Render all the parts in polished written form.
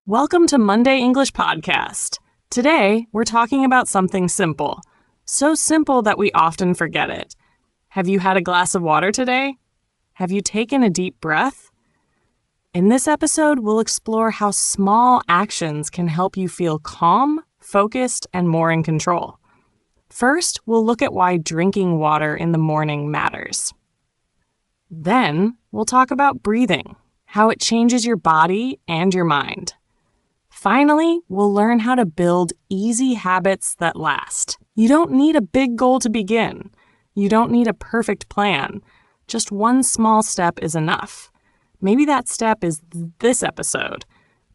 Welcome to Monday English Podcast. Today, we're talking about something simple. So simple that we often forget it. Have you had a glass of water today? Have you taken a deep breath? In this episode, we'll explore how small actions can help you feel calm, focused, and more in control. First, we'll look at why drinking water in the morning matters. Then, we'll talk about breathing, how it changes your body and your mind. Finally, we'll learn how to build easy habits that last. You don't need a big goal to begin. You don't need a perfect plan. Just one small step is enough. Maybe that step is this episode.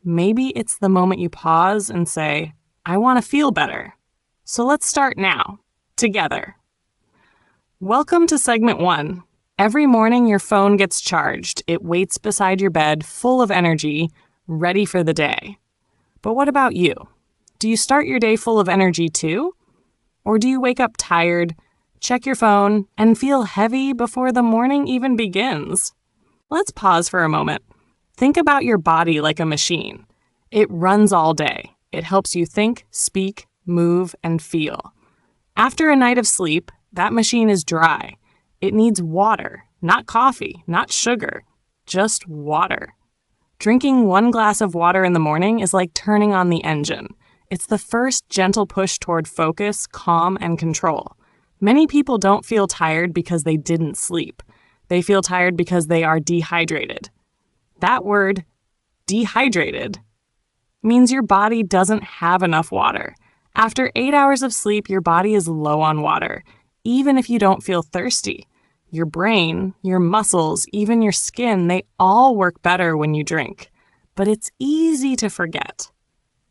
Maybe it's the moment you pause and say, I want to feel better. So let's start now, together. Welcome to segment 1. Every morning your phone gets charged. It waits beside your bed, full of energy, ready for the day. But what about you? Do you start your day full of energy too? Or do you wake up tired, check your phone, and feel heavy before the morning even begins? Let's pause for a moment. Think about your body like a machine. It runs all day. It helps you think, speak, move, and feel. After a night of sleep, that machine is dry. It needs water, not coffee, not sugar, just water. Drinking one glass of water in the morning is like turning on the engine. It's the first gentle push toward focus, calm, and control. Many people don't feel tired because they didn't sleep. They feel tired because they are dehydrated. That word, dehydrated, means your body doesn't have enough water. After 8 hours of sleep, your body is low on water, even if you don't feel thirsty. Your brain, your muscles, even your skin, they all work better when you drink. But it's easy to forget.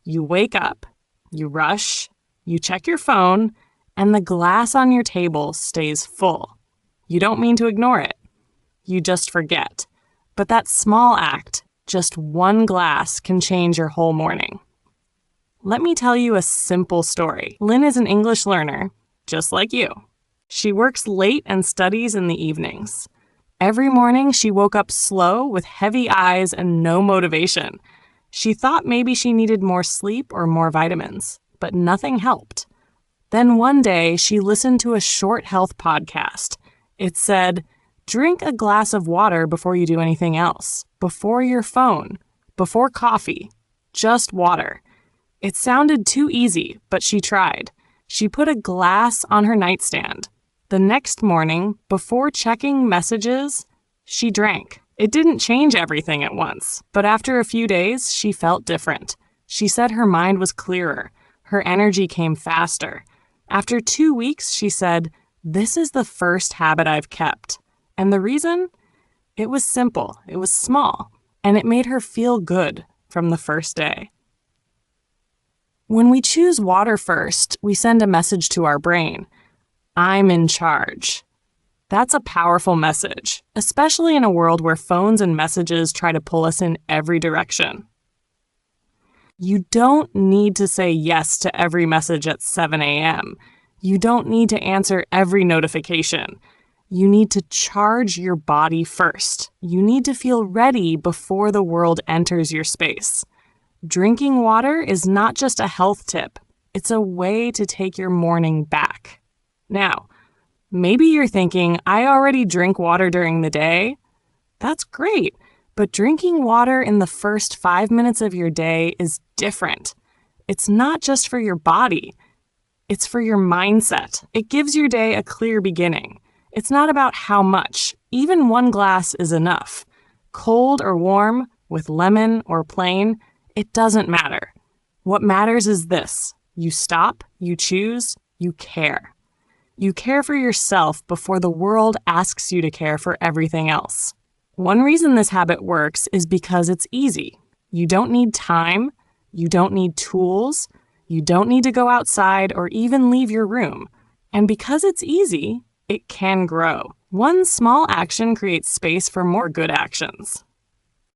You wake up, you rush, you check your phone, and the glass on your table stays full. You don't mean to ignore it. You just forget. But that small act, just one glass, can change your whole morning. Let me tell you a simple story. Lynn is an English learner, just like you. She works late and studies in the evenings. Every morning, she woke up slow with heavy eyes and no motivation. She thought maybe she needed more sleep or more vitamins, but nothing helped. Then one day, she listened to a short health podcast. It said, drink a glass of water before you do anything else, before your phone, before coffee, just water. It sounded too easy, but she tried. She put a glass on her nightstand. The next morning, before checking messages, she drank. It didn't change everything at once, but after a few days, she felt different. She said her mind was clearer. Her energy came faster. After 2 weeks, she said, this is the first habit I've kept. And the reason? It was simple, it was small, and it made her feel good from the first day. When we choose water first, we send a message to our brain. I'm in charge. That's a powerful message, especially in a world where phones and messages try to pull us in every direction. You don't need to say yes to every message at 7 a.m. You don't need to answer every notification. You need to charge your body first. You need to feel ready before the world enters your space. Drinking water is not just a health tip. It's a way to take your morning back. Now, maybe you're thinking, I already drink water during the day. That's great, but drinking water in the first 5 minutes of your day is different. It's not just for your body. It's for your mindset. It gives your day a clear beginning. It's not about how much. Even one glass is enough. Cold or warm, with lemon or plain, it doesn't matter. What matters is this. You stop, you choose, you care. You care for yourself before the world asks you to care for everything else. One reason this habit works is because it's easy. You don't need time, you don't need tools, you don't need to go outside or even leave your room. And because it's easy, it can grow. One small action creates space for more good actions.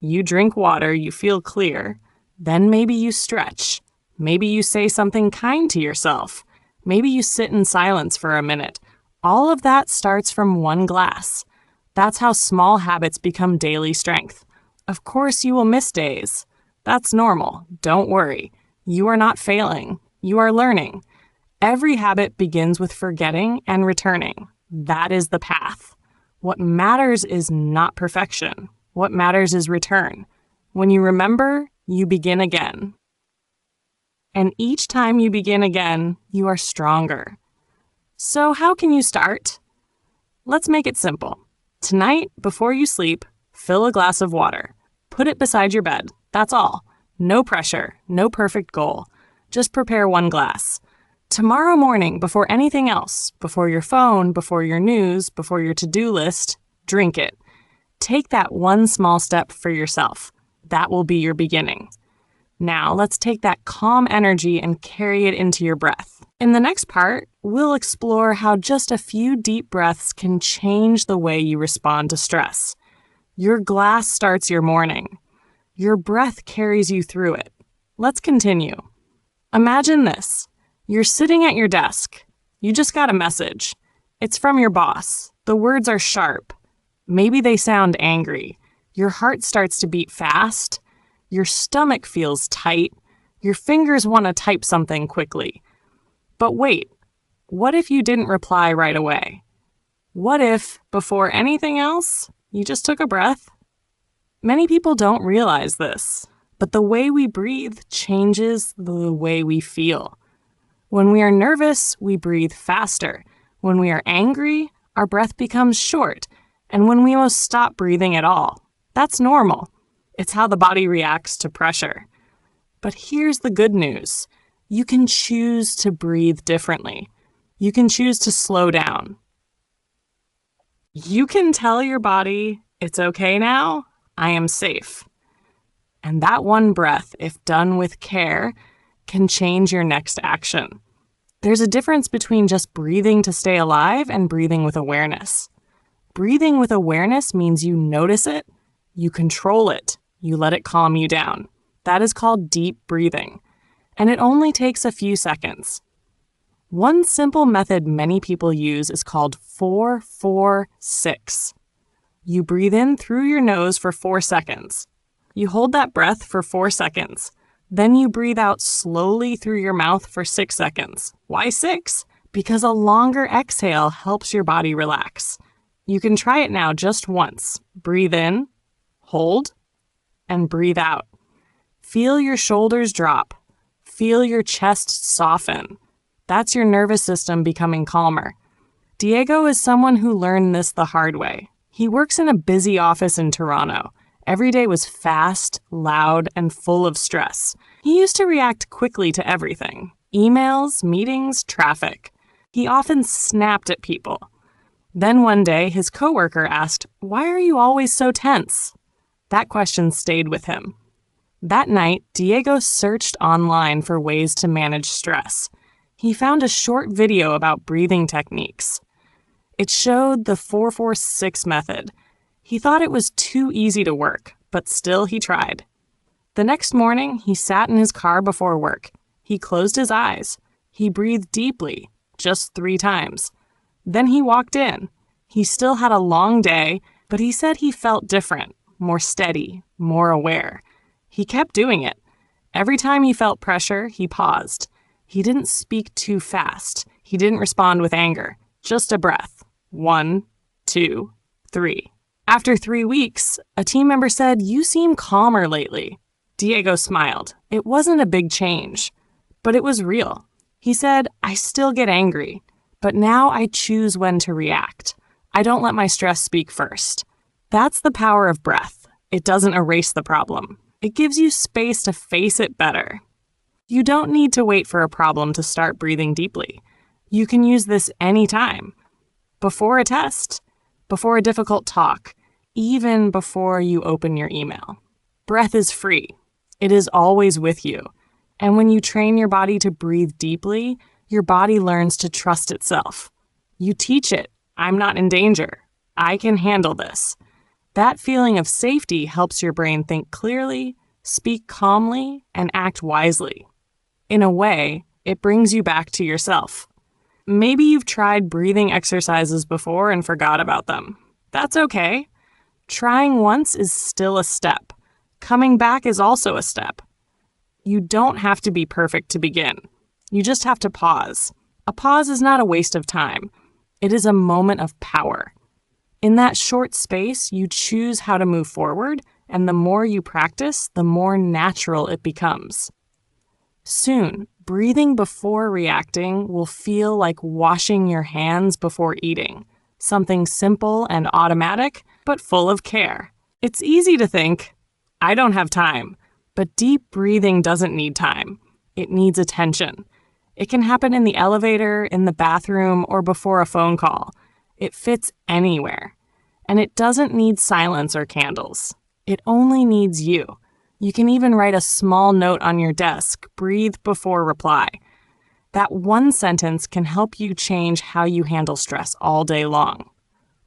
You drink water, you feel clear, then maybe you stretch. Maybe you say something kind to yourself. Maybe you sit in silence for a minute. All of that starts from one glass. That's how small habits become daily strength. Of course, you will miss days. That's normal. Don't worry. You are not failing. You are learning. Every habit begins with forgetting and returning. That is the path. What matters is not perfection. What matters is return. When you remember, you begin again. And each time you begin again, you are stronger. So how can you start? Let's make it simple. Tonight, before you sleep, fill a glass of water. Put it beside your bed. That's all. No pressure, no perfect goal. Just prepare one glass. Tomorrow morning, before anything else, before your phone, before your news, before your to-do list, drink it. Take that one small step for yourself. That will be your beginning. Now, let's take that calm energy and carry it into your breath. In the next part, we'll explore how just a few deep breaths can change the way you respond to stress. Your glass starts your morning. Your breath carries you through it. Let's continue. Imagine this. You're sitting at your desk. You just got a message. It's from your boss. The words are sharp. Maybe they sound angry. Your heart starts to beat fast. Your stomach feels tight. Your fingers want to type something quickly. But wait, what if you didn't reply right away? What if, before anything else, you just took a breath? Many people don't realize this, but the way we breathe changes the way we feel. When we are nervous, we breathe faster. When we are angry, our breath becomes short. And when we almost stop breathing at all, that's normal. It's how the body reacts to pressure. But here's the good news. You can choose to breathe differently. You can choose to slow down. You can tell your body, it's okay now, I am safe. And that one breath, if done with care, can change your next action. There's a difference between just breathing to stay alive and breathing with awareness. Breathing with awareness means you notice it, you control it, you let it calm you down. That is called deep breathing, and it only takes a few seconds. One simple method many people use is called 4-4-6. You breathe in through your nose for 4 seconds. You hold that breath for 4 seconds. Then you breathe out slowly through your mouth for 6 seconds. Why 6? Because a longer exhale helps your body relax. You can try it now just once. Breathe in, hold, and breathe out. Feel your shoulders drop. Feel your chest soften. That's your nervous system becoming calmer. Diego is someone who learned this the hard way. He works in a busy office in Toronto. Every day was fast, loud, and full of stress. He used to react quickly to everything. Emails, meetings, traffic. He often snapped at people. Then one day, his coworker asked, "Why are you always so tense?" That question stayed with him. That night, Diego searched online for ways to manage stress. He found a short video about breathing techniques. It showed the 4-4-6 method. He thought it was too easy to work, but still he tried. The next morning, he sat in his car before work. He closed his eyes. He breathed deeply, just 3 times. Then he walked in. He still had a long day, but he said he felt different, more steady, more aware. He kept doing it. Every time he felt pressure, he paused. He didn't speak too fast. He didn't respond with anger. Just a breath. 1, 2, 3. After 3 weeks, a team member said, "You seem calmer lately." Diego smiled. It wasn't a big change, but it was real. He said, "I still get angry, but now I choose when to react. I don't let my stress speak first." That's the power of breath. It doesn't erase the problem. It gives you space to face it better. You don't need to wait for a problem to start breathing deeply. You can use this anytime. Before a test, before a difficult talk, even before you open your email. Breath is free. It is always with you. And when you train your body to breathe deeply, your body learns to trust itself. You teach it, "I'm not in danger. I can handle this." That feeling of safety helps your brain think clearly, speak calmly, and act wisely. In a way, it brings you back to yourself. Maybe you've tried breathing exercises before and forgot about them. That's okay. Trying once is still a step. Coming back is also a step. You don't have to be perfect to begin. You just have to pause. A pause is not a waste of time. It is a moment of power. In that short space, you choose how to move forward, and the more you practice, the more natural it becomes. Soon, breathing before reacting will feel like washing your hands before eating. Something simple and automatic, but full of care. It's easy to think, I don't have time, but deep breathing doesn't need time. It needs attention. It can happen in the elevator, in the bathroom, or before a phone call. It fits anywhere. And it doesn't need silence or candles. It only needs you. You can even write a small note on your desk, breathe before reply. That one sentence can help you change how you handle stress all day long.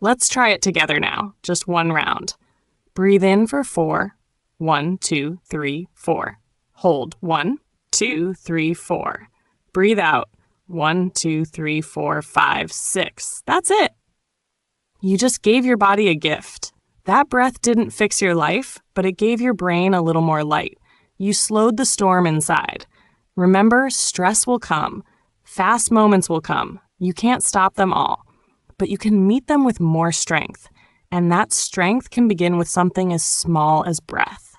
Let's try it together now, just one round. Breathe in for 4. 1, 2, 3, 4. Hold 1, 2, 3, 4. Breathe out 1, 2, 3, 4, 5, 6. That's it. You just gave your body a gift. That breath didn't fix your life, but it gave your brain a little more light. You slowed the storm inside. Remember, stress will come. Fast moments will come. You can't stop them all. But you can meet them with more strength. And that strength can begin with something as small as breath.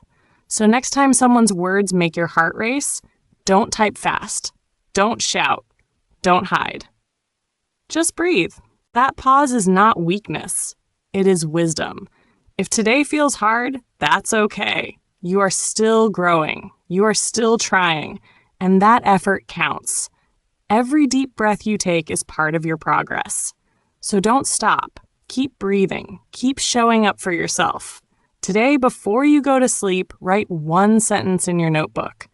So next time someone's words make your heart race, don't type fast. Don't shout. Don't hide. Just breathe. That pause is not weakness. It is wisdom. If today feels hard, that's okay. You are still growing. You are still trying. And that effort counts. Every deep breath you take is part of your progress. So don't stop. Keep breathing. Keep showing up for yourself. Today, before you go to sleep, write one sentence in your notebook.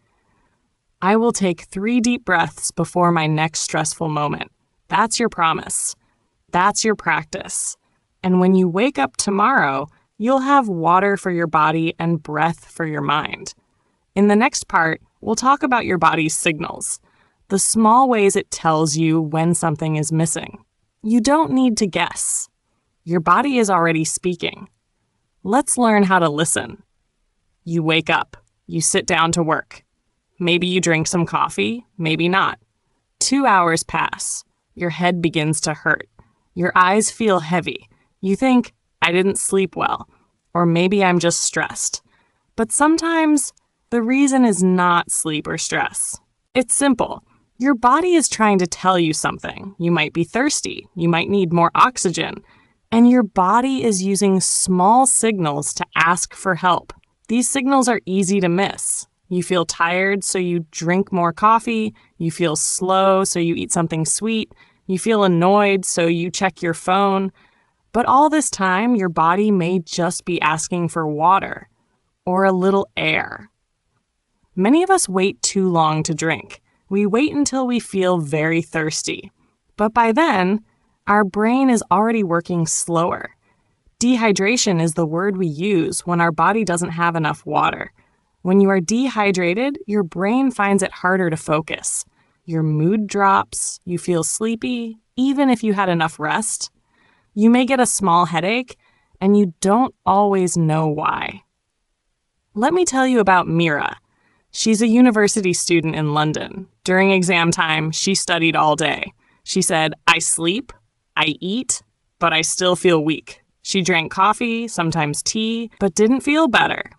I will take 3 deep breaths before my next stressful moment. That's your promise. That's your practice. And when you wake up tomorrow, you'll have water for your body and breath for your mind. In the next part, we'll talk about your body's signals, the small ways it tells you when something is missing. You don't need to guess. Your body is already speaking. Let's learn how to listen. You wake up. You sit down to work. Maybe you drink some coffee, maybe not. 2 hours pass. Your head begins to hurt. Your eyes feel heavy. You think, I didn't sleep well, or maybe I'm just stressed. But sometimes the reason is not sleep or stress. It's simple. Your body is trying to tell you something. You might be thirsty. You might need more oxygen. And your body is using small signals to ask for help. These signals are easy to miss. You feel tired, so you drink more coffee. You feel slow, so you eat something sweet. You feel annoyed, so you check your phone. But all this time, your body may just be asking for water or a little air. Many of us wait too long to drink. We wait until we feel very thirsty. But by then, our brain is already working slower. Dehydration is the word we use when our body doesn't have enough water. When you are dehydrated, your brain finds it harder to focus. Your mood drops, you feel sleepy, even if you had enough rest. You may get a small headache, and you don't always know why. Let me tell you about Mira. She's a university student in London. During exam time, she studied all day. She said, I sleep, I eat, but I still feel weak. She drank coffee, sometimes tea, but didn't feel better.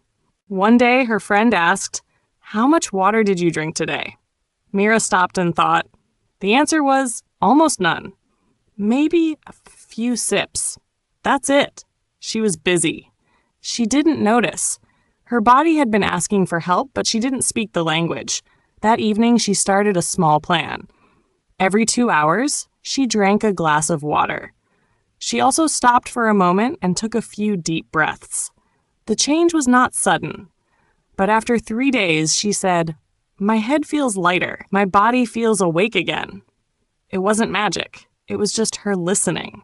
One day, her friend asked, how much water did you drink today? Mira stopped and thought. The answer was almost none. Maybe a few sips. That's it. She was busy. She didn't notice. Her body had been asking for help, but she didn't speak the language. That evening, she started a small plan. Every 2 hours, she drank a glass of water. She also stopped for a moment and took a few deep breaths. The change was not sudden. But after 3 days, she said, my head feels lighter. My body feels awake again. It wasn't magic. It was just her listening.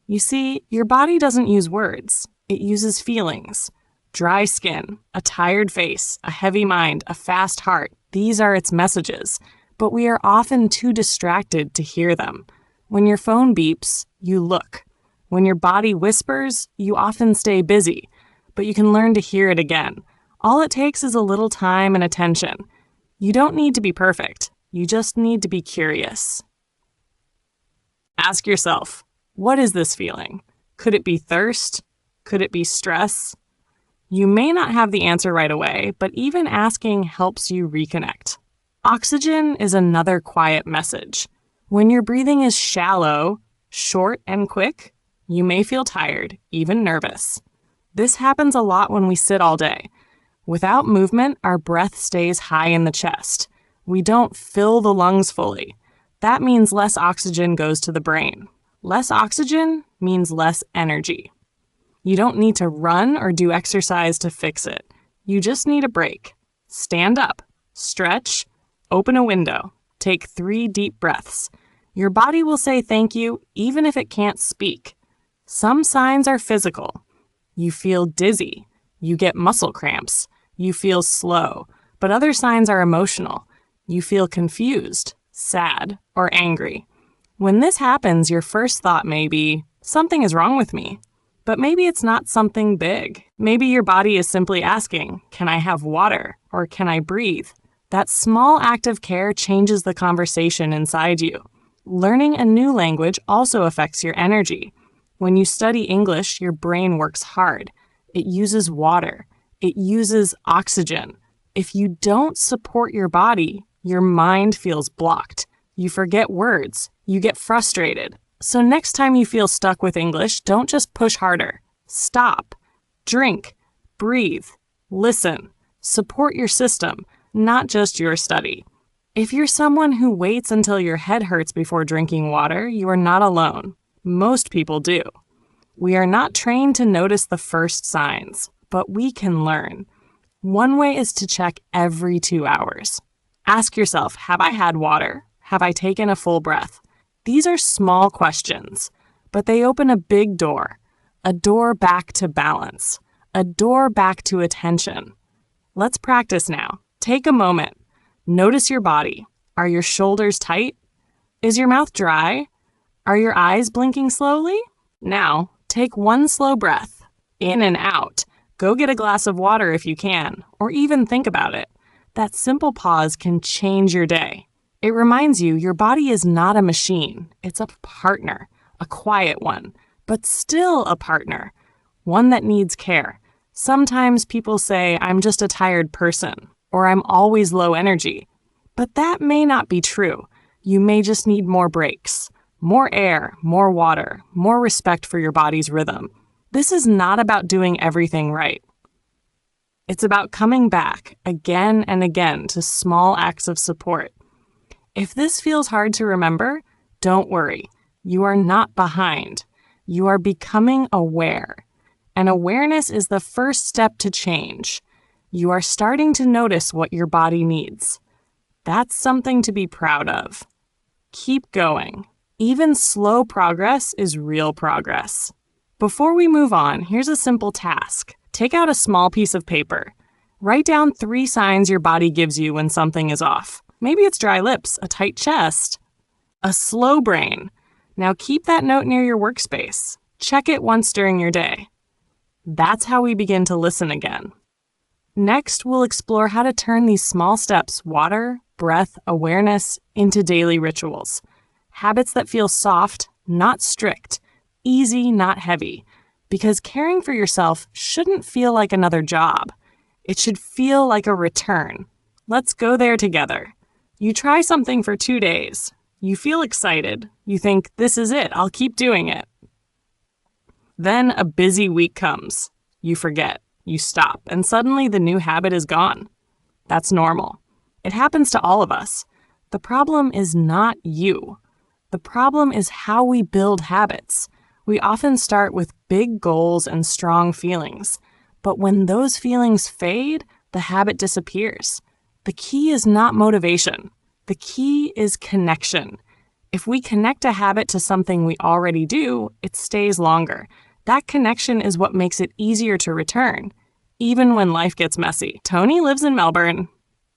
You see, your body doesn't use words. It uses feelings. Dry skin, a tired face, a heavy mind, a fast heart. These are its messages. But we are often too distracted to hear them. When your phone beeps, you look. When your body whispers, you often stay busy. But you can learn to hear it again. All it takes is a little time and attention. You don't need to be perfect. You just need to be curious. Ask yourself, what is this feeling? Could it be thirst? Could it be stress? You may not have the answer right away, but even asking helps you reconnect. Oxygen is another quiet message. When your breathing is shallow, short, and quick, you may feel tired, even nervous. This happens a lot when we sit all day. Without movement, our breath stays high in the chest. We don't fill the lungs fully. That means less oxygen goes to the brain. Less oxygen means less energy. You don't need to run or do exercise to fix it. You just need a break. Stand up, stretch, open a window, take 3 deep breaths. Your body will say thank you even if it can't speak. Some signs are physical. You feel dizzy. You get muscle cramps. You feel slow. But other signs are emotional. You feel confused, sad, or angry. When this happens, your first thought may be, something is wrong with me. But maybe it's not something big. Maybe your body is simply asking, can I have water? Or can I breathe? That small act of care changes the conversation inside you. Learning a new language also affects your energy. When you study English, your brain works hard. It uses water. It uses oxygen. If you don't support your body, your mind feels blocked. You forget words. You get frustrated. So next time you feel stuck with English, don't just push harder. Stop. Drink. Breathe. Listen. Support your system, not just your study. If you're someone who waits until your head hurts before drinking water, you are not alone. Most people do. We are not trained to notice the first signs, but we can learn. One way is to check every 2 hours. Ask yourself, have I had water? Have I taken a full breath? These are small questions, but they open a big door, a door back to balance, a door back to attention. Let's practice now. Take a moment. Notice your body. Are your shoulders tight? Is your mouth dry? Are your eyes blinking slowly? Now, take 1 slow breath, in and out. Go get a glass of water if you can, or even think about it. That simple pause can change your day. It reminds you your body is not a machine. It's a partner, a quiet one, but still a partner, one that needs care. Sometimes people say, I'm just a tired person, or I'm always low energy. But that may not be true. You may just need more breaks, more air, more water, more respect for your body's rhythm. This is not about doing everything right. It's about coming back again and again to small acts of support. If this feels hard to remember, don't worry. You are not behind. You are becoming aware. And awareness is the first step to change. You are starting to notice what your body needs. That's something to be proud of. Keep going. Even slow progress is real progress. Before we move on, here's a simple task. Take out a small piece of paper. Write down 3 signs your body gives you when something is off. Maybe it's dry lips, a tight chest, a slow brain. Now keep that note near your workspace. Check it once during your day. That's how we begin to listen again. Next, we'll explore how to turn these small steps, water, breath, awareness, into daily rituals. Habits that feel soft, not strict, easy, not heavy. Because caring for yourself shouldn't feel like another job. It should feel like a return. Let's go there together. You try something for 2 days. You feel excited. You think, this is it. I'll keep doing it. Then a busy week comes. You forget. You stop. And suddenly the new habit is gone. That's normal. It happens to all of us. The problem is not you. The problem is how we build habits. We often start with big goals and strong feelings. But when those feelings fade, the habit disappears. The key is not motivation. The key is connection. If we connect a habit to something we already do, it stays longer. That connection is what makes it easier to return, even when life gets messy. Tony lives in Melbourne.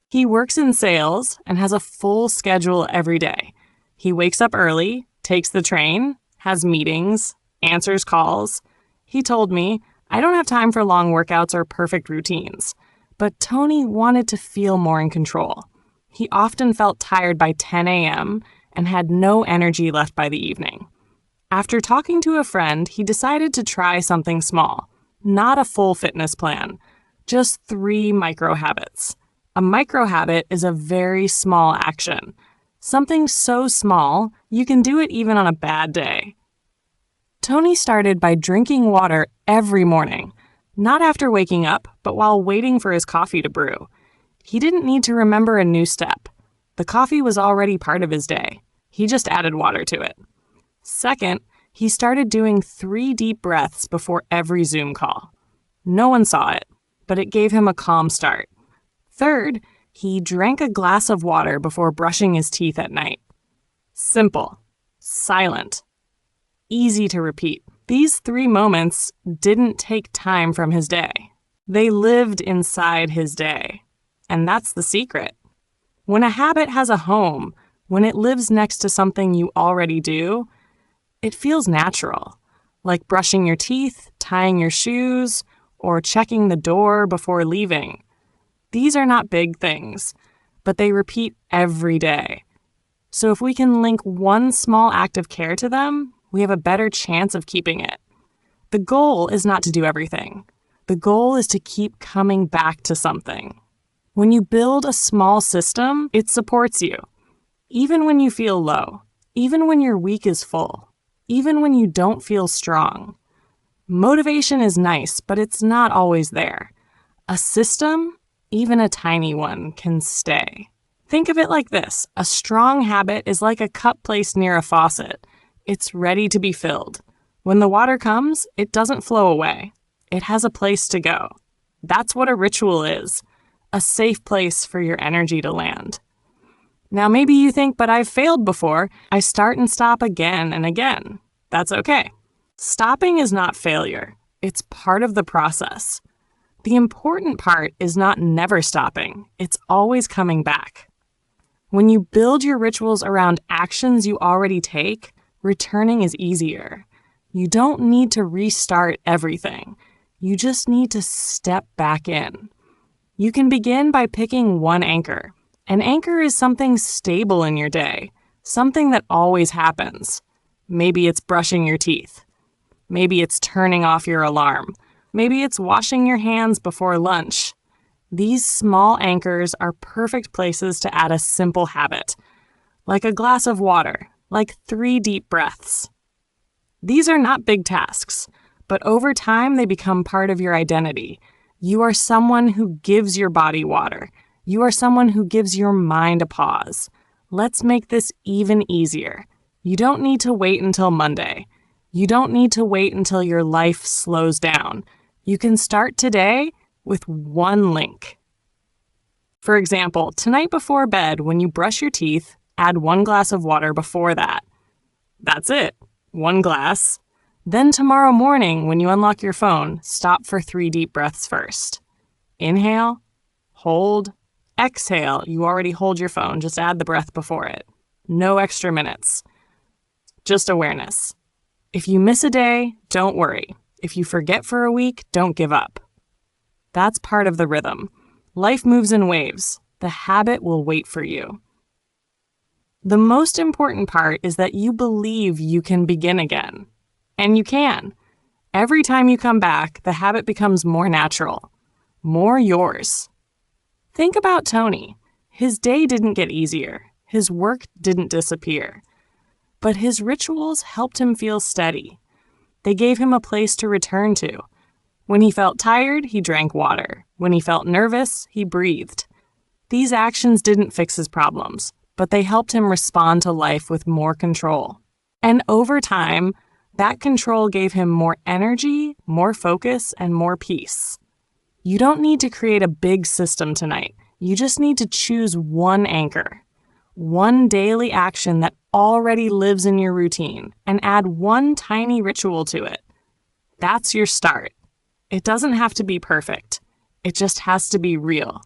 He works in sales and has a full schedule every day. He wakes up early, takes the train, has meetings, answers calls. He told me, I don't have time for long workouts or perfect routines. But Tony wanted to feel more in control. He often felt tired by 10 a.m. and had no energy left by the evening. After talking to a friend, he decided to try something small, not a full fitness plan, just 3 micro habits. A micro habit is a very small action. Something so small, you can do it even on a bad day. Tony started by drinking water every morning, not after waking up, but while waiting for his coffee to brew. He didn't need to remember a new step. The coffee was already part of his day. He just added water to it. Second, he started doing 3 deep breaths before every Zoom call. No one saw it, but it gave him a calm start. Third, he drank a glass of water before brushing his teeth at night. Simple, silent, easy to repeat. These 3 moments didn't take time from his day. They lived inside his day. And that's the secret. When a habit has a home, when it lives next to something you already do, it feels natural, like brushing your teeth, tying your shoes, or checking the door before leaving. These are not big things, but they repeat every day. So if we can link one small act of care to them, we have a better chance of keeping it. The goal is not to do everything. The goal is to keep coming back to something. When you build a small system, it supports you. Even when you feel low, even when your week is full, even when you don't feel strong. Motivation is nice, but it's not always there. A system, even a tiny one, can stay. Think of it like this. A strong habit is like a cup placed near a faucet. It's ready to be filled. When the water comes, it doesn't flow away. It has a place to go. That's what a ritual is. A safe place for your energy to land. Now maybe you think, but I've failed before. I start and stop again and again. That's okay. Stopping is not failure. It's part of the process. The important part is not never stopping. It's always coming back. When you build your rituals around actions you already take, returning is easier. You don't need to restart everything. You just need to step back in. You can begin by picking one anchor. An anchor is something stable in your day, something that always happens. Maybe it's brushing your teeth. Maybe it's turning off your alarm. Maybe it's washing your hands before lunch. These small anchors are perfect places to add a simple habit, like a glass of water, like 3 deep breaths. These are not big tasks, but over time they become part of your identity. You are someone who gives your body water. You are someone who gives your mind a pause. Let's make this even easier. You don't need to wait until Monday. You don't need to wait until your life slows down. You can start today with one link. For example, tonight before bed, when you brush your teeth, add 1 glass of water before that. That's it. 1 glass. Then tomorrow morning, when you unlock your phone, stop for 3 deep breaths first. Inhale, hold, exhale. You already hold your phone, just add the breath before it. No extra minutes. Just awareness. If you miss a day, don't worry. If you forget for a week, don't give up. That's part of the rhythm. Life moves in waves. The habit will wait for you. The most important part is that you believe you can begin again. And you can. Every time you come back, the habit becomes more natural, more yours. Think about Tony. His day didn't get easier. His work didn't disappear. But his rituals helped him feel steady. They gave him a place to return to. When he felt tired, he drank water. When he felt nervous, he breathed. These actions didn't fix his problems, but they helped him respond to life with more control. And over time, that control gave him more energy, more focus, and more peace. You don't need to create a big system tonight. You just need to choose one anchor, one daily action that already lives in your routine, and add one tiny ritual to it. That's your start. It doesn't have to be perfect. It just has to be real.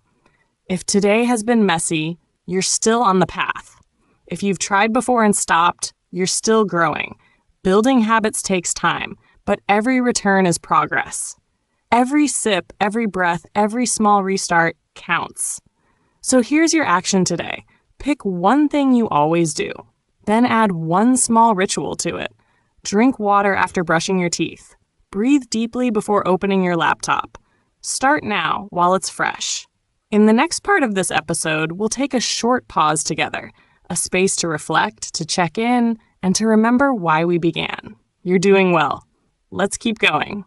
If today has been messy, you're still on the path. If you've tried before and stopped, you're still growing. Building habits takes time, but every return is progress. Every sip, every breath, every small restart counts. So here's your action today. Pick one thing you always do. Then add one small ritual to it. Drink water after brushing your teeth. Breathe deeply before opening your laptop. Start now while it's fresh. In the next part of this episode, we'll take a short pause together, a space to reflect, to check in, and to remember why we began. You're doing well. Let's keep going.